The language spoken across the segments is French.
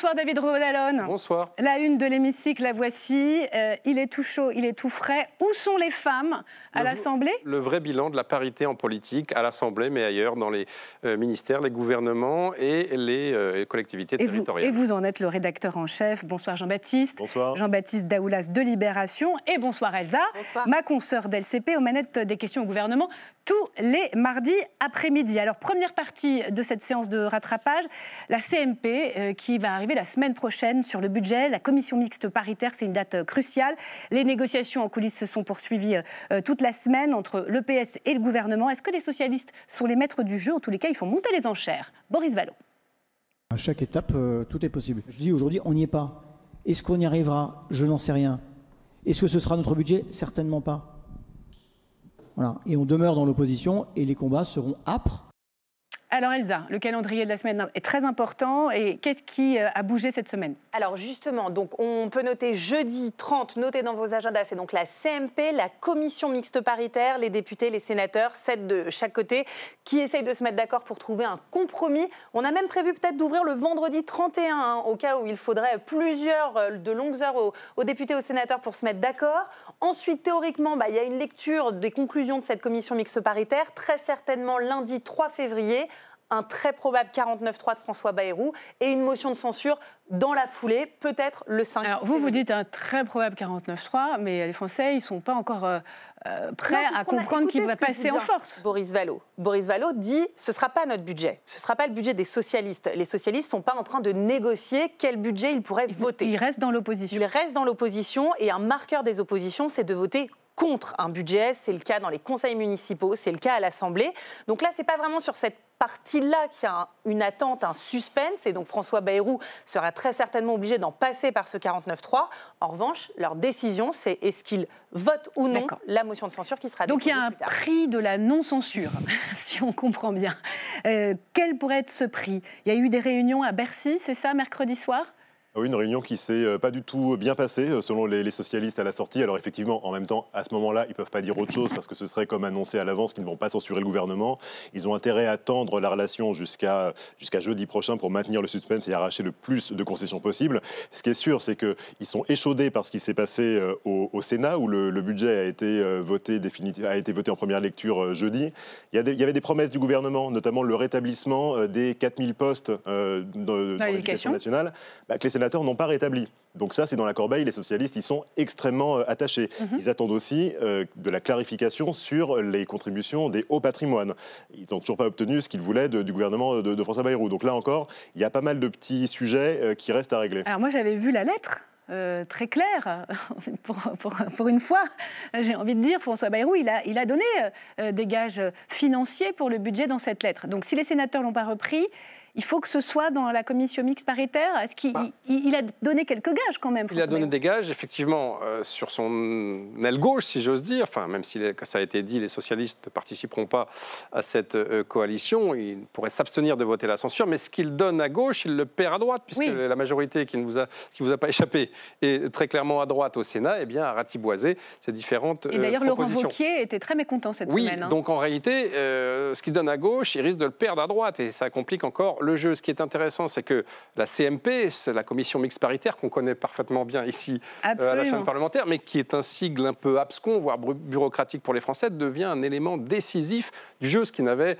Bonsoir David Rolalone. Bonsoir. La une de l'hémicycle, la voici. Il est tout chaud, il est tout frais. Où sont les femmes à l'Assemblée? Le vrai bilan de la parité en politique à l'Assemblée, mais ailleurs, dans les ministères, les gouvernements et les collectivités territoriales. Et vous en êtes le rédacteur en chef. Bonsoir Jean-Baptiste. Bonsoir. Jean-Baptiste Daoulas de Libération. Et bonsoir Elsa. Bonsoir. Ma consoeur d'LCP aux manettes des questions au gouvernement tous les mardis après-midi. Alors, première partie de cette séance de rattrapage, la CMP qui va arriver la semaine prochaine sur le budget. La commission mixte paritaire, c'est une date cruciale. Les négociations en coulisses se sont poursuivies toute la semaine entre le PS et le gouvernement. Est-ce que les socialistes sont les maîtres du jeu? En tous les cas, ils font monter les enchères. Boris Vallaud. À chaque étape, tout est possible. Je dis aujourd'hui, on n'y est pas. Est-ce qu'on y arrivera? Je n'en sais rien. Est-ce que ce sera notre budget? Certainement pas. Voilà. Et on demeure dans l'opposition et les combats seront âpres. Alors Elsa, le calendrier de la semaine est très important. Et qu'est-ce qui a bougé cette semaine? Alors justement, donc on peut noter jeudi 30, notez dans vos agendas, c'est donc la CMP, la commission mixte paritaire, les députés, les sénateurs, 7 de chaque côté, qui essayent de se mettre d'accord pour trouver un compromis. On a même prévu peut-être d'ouvrir le vendredi 31, au cas où il faudrait de longues heures aux députés et aux sénateurs pour se mettre d'accord. Ensuite, théoriquement, il y a une lecture des conclusions de cette commission mixte paritaire, très certainement lundi 3 février. Un très probable 49.3 de François Bayrou et une motion de censure dans la foulée, peut-être le 5. Alors vous dites un très probable 49.3, mais les Français, ils ne sont pas encore prêts à comprendre qu'il va passer en force. Boris Vallaud dit « ce ne sera pas notre budget, ce ne sera pas le budget des socialistes. Les socialistes ne sont pas en train de négocier quel budget ils pourraient voter. » Ils restent dans l'opposition. Ils restent dans l'opposition et un marqueur des oppositions, c'est de voter contre un budget. C'est le cas dans les conseils municipaux, c'est le cas à l'Assemblée. Donc là, ce n'est pas vraiment sur cette partie-là qu'il y a une attente, un suspense, et donc François Bayrou sera très certainement obligé d'en passer par ce 49.3. En revanche, leur décision, c'est est-ce qu'ils votent ou non la motion de censure qui sera déposée. Donc il y a un prix de la non-censure, si on comprend bien. Quel pourrait être ce prix? Il y a eu des réunions à Bercy, c'est ça, mercredi soir? Oui, une réunion qui s'est pas du tout bien passée, selon les socialistes à la sortie. Alors effectivement, en même temps, à ce moment-là, ils ne peuvent pas dire autre chose parce que ce serait comme annoncer à l'avance qu'ils ne vont pas censurer le gouvernement. Ils ont intérêt à tendre la relation jusqu'à jeudi prochain pour maintenir le suspense et arracher le plus de concessions possible. Ce qui est sûr, c'est qu'ils sont échaudés par ce qui s'est passé au Sénat, où le budget a été voté en première lecture jeudi. Il y avait des promesses du gouvernement, notamment le rétablissement des 4000 postes dans l'éducation nationale, que les sénateurs n'ont pas rétabli. Donc ça, c'est dans la corbeille. Les socialistes, ils sont extrêmement attachés. Ils attendent aussi de la clarification sur les contributions des hauts patrimoines. Ils n'ont toujours pas obtenu ce qu'ils voulaient du gouvernement de François Bayrou. Donc là encore, il y a pas mal de petits sujets qui restent à régler. Alors moi, j'avais vu la lettre. Très clair, pour une fois, j'ai envie de dire, François Bayrou, il a donné des gages financiers pour le budget dans cette lettre. Donc si les sénateurs ne l'ont pas repris, il faut que ce soit dans la commission mixte paritaire. Est-ce qu'il a donné quelques gages quand même? Il a donné des gages, effectivement, sur son aile gauche, si j'ose dire. Enfin, même si ça a été dit, les socialistes ne participeront pas à cette coalition. Ils pourraient s'abstenir de voter la censure. Mais ce qu'il donne à gauche, il le perd à droite, puisque la majorité qui vous a pas échappé est très clairement à droite au Sénat, a ratiboisé ces différentes propositions. Et d'ailleurs, Laurent Wauquiez était très mécontent cette semaine. Oui, donc en réalité, ce qu'il donne à gauche, il risque de le perdre à droite. Et ça complique encore le jeu. Ce qui est intéressant, c'est que la CMP, c'est la commission mixte paritaire qu'on connaît parfaitement bien ici à la chaîne parlementaire, mais qui est un sigle un peu abscon, voire bureaucratique pour les Français, devient un élément décisif du jeu, ce qui n'avait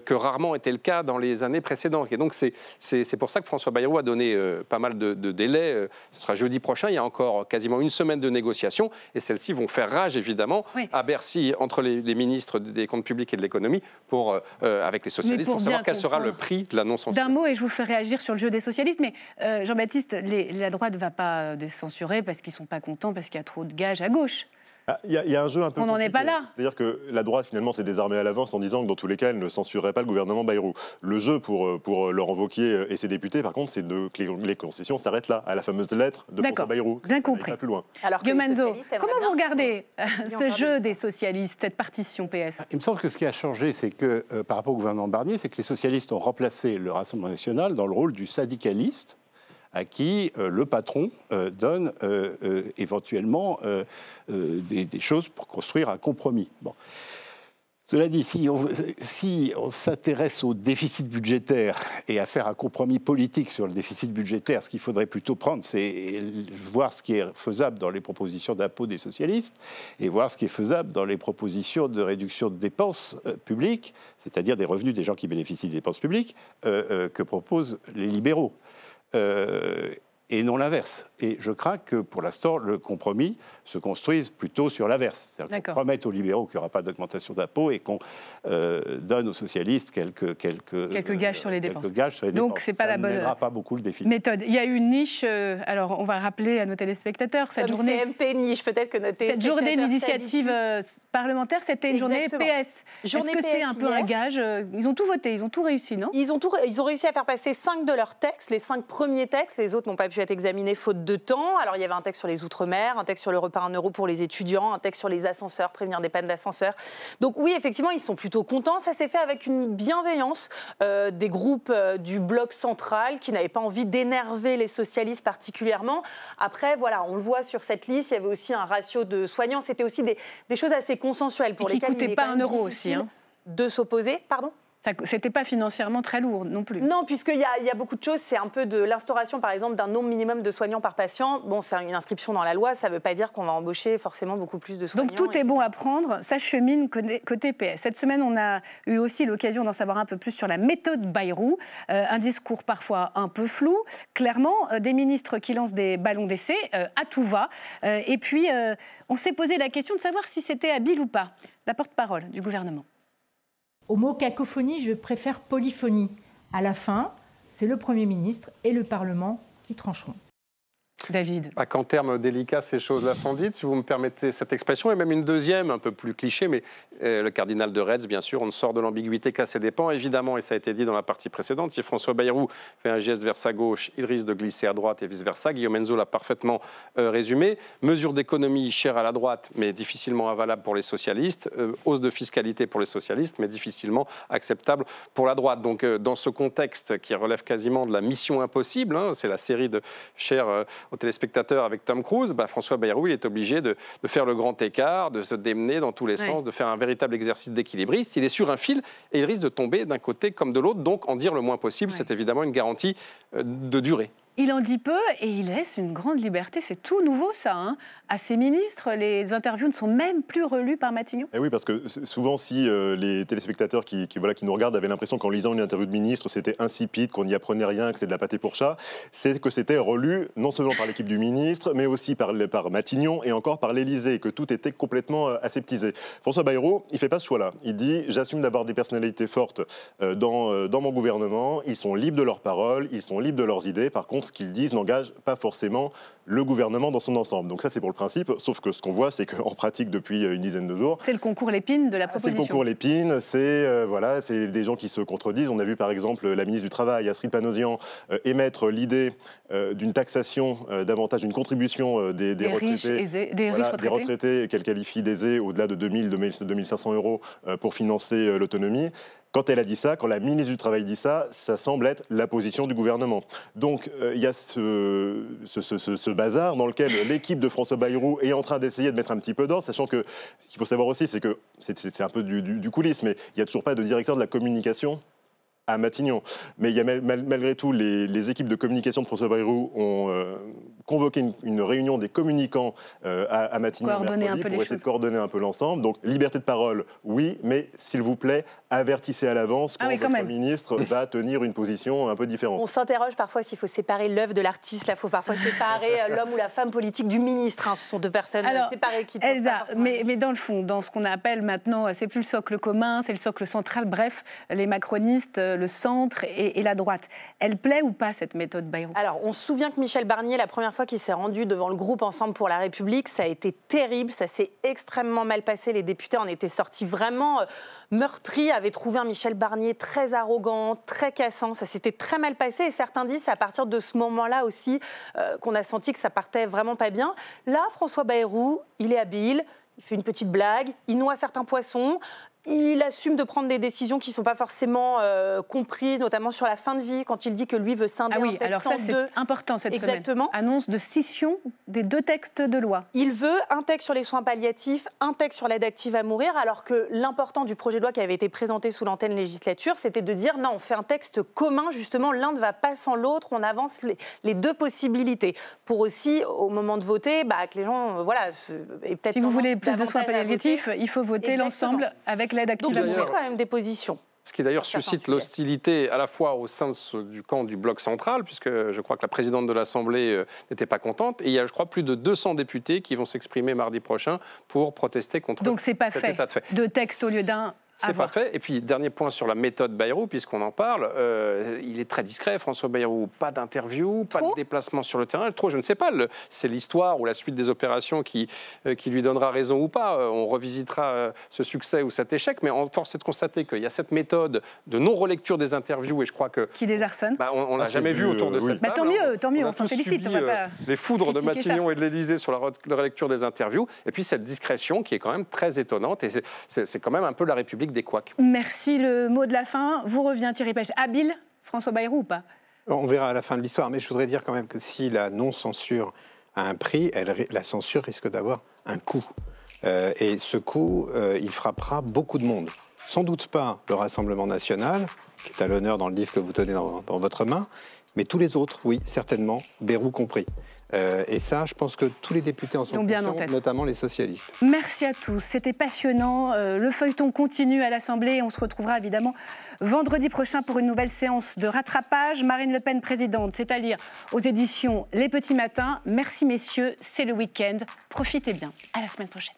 que rarement été le cas dans les années précédentes. Et donc c'est pour ça que François Bayrou a donné pas mal de délais. Ce sera jeudi prochain, il y a encore quasiment une semaine de négociations, et celles-ci vont faire rage, évidemment, à Bercy, entre les ministres des comptes publics et de l'économie, avec les socialistes, pour savoir quel sera le prix de la non-censure. D'un mot, et je vous fais réagir sur le jeu des socialistes, mais Jean-Baptiste, la droite ne va pas censurer parce qu'ils ne sont pas contents, parce qu'il y a trop de gages à gauche. Il y a un jeu un peu compliqué. On n'en est pas là. C'est-à-dire que la droite, finalement, s'est désarmée à l'avance en disant que dans tous les cas, elle ne censurerait pas le gouvernement Bayrou. Le jeu pour Laurent Wauquiez et ses députés, par contre, c'est que les concessions s'arrêtent là, à la fameuse lettre de François Bayrou. Bien compris. Pas plus loin. Alors que comment vous regardez ce jeu des socialistes, cette partition PS? Il me semble que ce qui a changé, c'est que par rapport au gouvernement Barnier, c'est que les socialistes ont remplacé le Rassemblement national dans le rôle du syndicaliste, à qui le patron donne éventuellement des choses pour construire un compromis. Bon. Cela dit, si on s'intéresse au déficit budgétaire et à faire un compromis politique sur le déficit budgétaire, ce qu'il faudrait plutôt prendre, c'est voir ce qui est faisable dans les propositions d'impôts des socialistes et voir ce qui est faisable dans les propositions de réduction de dépenses publiques, c'est-à-dire des revenus des gens qui bénéficient des dépenses publiques, que proposent les libéraux. Et non l'inverse. Et je crains que, pour l'instant, le compromis se construise plutôt sur l'inverse. C'est-à-dire qu'on promette aux libéraux qu'il n'y aura pas d'augmentation d'impôts et qu'on donne aux socialistes quelques gages sur les dépenses. Donc, c'est pas la bonne. Ça n'aidera pas beaucoup le déficit. Méthode. Il y a eu une niche. Alors, on va rappeler à nos téléspectateurs cette journée. CMP niche, peut-être que nos téléspectateurs. Cette journée d'initiative parlementaire, c'était une journée PS. Est-ce que c'est un peu un gage? Ils ont tout voté, ils ont tout réussi, non? Ils ont réussi à faire passer 5 de leurs textes, les 5 premiers textes. Les autres n'ont pas pu être examinés faute de temps. Alors, il y avait un texte sur les Outre-mer, un texte sur le repas à 1 euro pour les étudiants, un texte sur les ascenseurs, prévenir des pannes d'ascenseurs. Donc oui, effectivement, ils sont plutôt contents. Ça s'est fait avec une bienveillance des groupes du bloc central qui n'avaient pas envie d'énerver les socialistes particulièrement. Après, voilà, on le voit sur cette liste, il y avait aussi un ratio de soignants. C'était aussi des choses assez consensuelles pour lesquelles il coûtait pas 1 euro aussi, hein. De s'opposer. Pardon ? C'était pas financièrement très lourd non plus. Non, puisqu'il y a beaucoup de choses. C'est un peu de l'instauration, par exemple, d'un nombre minimum de soignants par patient. Bon, c'est une inscription dans la loi, ça ne veut pas dire qu'on va embaucher forcément beaucoup plus de soignants. Donc tout est bon à prendre, ça chemine côté PS. Cette semaine, on a eu aussi l'occasion d'en savoir un peu plus sur la méthode Bayrou. Un discours parfois un peu flou. Clairement, des ministres qui lancent des ballons d'essai à tout va. Et puis, on s'est posé la question de savoir si c'était habile ou pas, la porte-parole du gouvernement. Au mot cacophonie, je préfère polyphonie. À la fin, c'est le Premier ministre et le Parlement qui trancheront. David. Qu'en termes délicats, ces choses-là sont dites, si vous me permettez cette expression, et même une deuxième, un peu plus cliché, mais le cardinal de Retz, bien sûr, on ne sort de l'ambiguïté qu'à ses dépens, évidemment, et ça a été dit dans la partie précédente, si François Bayrou fait un geste vers sa gauche, il risque de glisser à droite et vice-versa. Guillaume Enzo l'a parfaitement résumé. Mesure d'économie chère à la droite, mais difficilement avalable pour les socialistes. Hausse de fiscalité pour les socialistes, mais difficilement acceptable pour la droite. Donc, dans ce contexte qui relève quasiment de la mission impossible, hein, c'est la série de chers aux téléspectateurs avec Tom Cruise, François Bayrou il est obligé de faire le grand écart, de se démener dans tous les sens, de faire un véritable exercice d'équilibriste. Il est sur un fil et il risque de tomber d'un côté comme de l'autre. Donc, en dire le moins possible, c'est évidemment une garantie de durée. Il en dit peu et il laisse une grande liberté. C'est tout nouveau, ça, hein. À ses ministres, les interviews ne sont même plus relues par Matignon. Et oui, parce que souvent, si les téléspectateurs qui nous regardent avaient l'impression qu'en lisant une interview de ministre, c'était insipide, qu'on n'y apprenait rien, que c'est de la pâté pour chat, c'est que c'était relu non seulement par l'équipe du ministre, mais aussi par Matignon et encore par l'Élysée, que tout était complètement aseptisé. François Bayrou, il ne fait pas ce choix-là. Il dit « J'assume d'avoir des personnalités fortes dans mon gouvernement, ils sont libres de leurs paroles, ils sont libres de leurs idées. Par contre, ce qu'ils disent n'engage pas forcément le gouvernement dans son ensemble. » Donc ça, c'est pour le principe, sauf que ce qu'on voit, c'est qu'en pratique, depuis une dizaine de jours... C'est le concours Lépine de la proposition. C'est le concours Lépine, c'est des gens qui se contredisent. On a vu par exemple la ministre du Travail, Astrid Panosyan, émettre l'idée d'une taxation, davantage d'une contribution des retraités, des retraités qu'elle qualifie d'aisés au-delà de 2500 euros pour financer l'autonomie. Quand elle a dit ça, quand la ministre du Travail dit ça, ça semble être la position du gouvernement. Donc il y a ce bazar dans lequel l'équipe de François Bayrou est en train d'essayer de mettre un petit peu d'ordre, sachant que ce qu'il faut savoir aussi, c'est que c'est un peu du coulisse, mais il n'y a toujours pas de directeur de la communication à Matignon. Mais il y a malgré tout, les équipes de communication de François Bayrou ont convoqué une réunion des communicants à Matignon mercredi pour essayer de coordonner un peu l'ensemble. Donc, liberté de parole, oui, mais s'il vous plaît, avertissez à l'avance quand votre ministre va tenir une position un peu différente. On s'interroge parfois s'il faut séparer l'œuvre de l'artiste. Là, il faut parfois séparer l'homme ou la femme politique du ministre. Hein. Ce sont deux personnes séparées qui... Elsa, mais dans le fond, dans ce qu'on appelle maintenant, c'est plus le socle commun, c'est le socle central, bref, les macronistes, le centre et la droite. Elle plaît ou pas, cette méthode Bayrou? Alors, on se souvient que Michel Barnier, la première fois qu'il s'est rendu devant le groupe Ensemble pour la République, ça a été terrible, ça s'est extrêmement mal passé. Les députés en étaient sortis vraiment meurtris, avaient trouvé un Michel Barnier très arrogant, très cassant. Ça s'était très mal passé et certains disent c'est à partir de ce moment-là aussi qu'on a senti que ça partait vraiment pas bien. Là, François Bayrou, il est habile. Il fait une petite blague, il noie certains poissons, Il assume de prendre des décisions qui ne sont pas forcément comprises, notamment sur la fin de vie, quand il dit que lui veut scinder un texte alors ça, en deux. C'est important cette Exactement. semaine. Annonce de scission des 2 textes de loi. Il veut un texte sur les soins palliatifs, un texte sur l'aide active à mourir, alors que l'important du projet de loi qui avait été présenté sous l'antenne législature, c'était de dire non, on fait un texte commun, justement, l'un ne va pas sans l'autre, on avance les 2 possibilités. Pour aussi, au moment de voter, que les gens, voilà, et peut-être... Si vous voulez plus de soins palliatifs, il faut voter l'ensemble avec l'aide active à mourir. Donc, il y a quand même des positions. Ce qui d'ailleurs suscite l'hostilité à la fois au sein du camp du bloc central, puisque je crois que la présidente de l'Assemblée n'était pas contente. Et il y a, je crois, plus de 200 députés qui vont s'exprimer mardi prochain pour protester contre cet état de fait. Donc c'est pas fait. 2 textes au lieu d'un. C'est pas fait. Et puis, dernier point sur la méthode Bayrou, puisqu'on en parle, il est très discret, François Bayrou. Pas d'interview, pas de déplacement sur le terrain. Trop, je ne sais pas. C'est l'histoire ou la suite des opérations qui lui donnera raison ou pas. On revisitera ce succès ou cet échec. Mais force est de constater qu'il y a cette méthode de non-relecture des interviews. Et je crois que... Qui désarçonne. On l'a jamais vu autour de cette table. Tant mieux, on s'en félicite. On pas les foudres de Matignon et de l'Élysée sur la relecture des interviews. Et puis cette discrétion qui est quand même très étonnante. Et c'est quand même un peu la République des couacs. Merci. Le mot de la fin vous revient, Thierry Pech. Habile, François Bayrou ou pas? On verra à la fin de l'histoire, mais je voudrais dire quand même que si la non-censure a un prix, la censure risque d'avoir un coût. Et ce coût, il frappera beaucoup de monde. Sans doute pas le Rassemblement national, qui est à l'honneur dans le livre que vous tenez dans votre main, mais tous les autres, oui, certainement, Bayrou compris. Et ça, je pense que tous les députés en sont conscients, notamment les socialistes. Merci à tous, c'était passionnant. Le feuilleton continue à l'Assemblée. On se retrouvera évidemment vendredi prochain pour une nouvelle séance de rattrapage. Marine Le Pen présidente, c'est à lire aux éditions Les Petits Matins. Merci messieurs, c'est le week-end. Profitez bien. À la semaine prochaine.